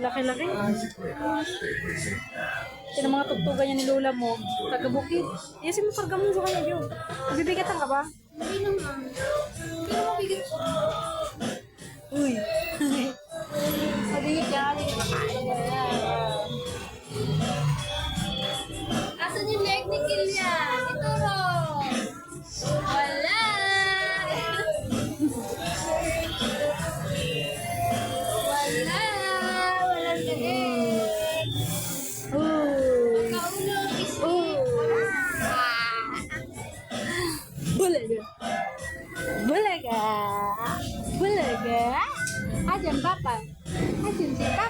Laki-laki. Sino mga tugtugan niya ni Lola mo? Taga-bukid. Iyasin mo karga mo sa kanya yun. Nabibigatan ka ba? Hindi naman. Hindi naman bigay ko. Uy. Mabigit yan. Asan yung leg ni Kilian? Ituro. Wala. Wala. Walang leg. Kaulo, isip. Bulaga. Bulaga. Bulaga. Ajan papa. Ajan si papa.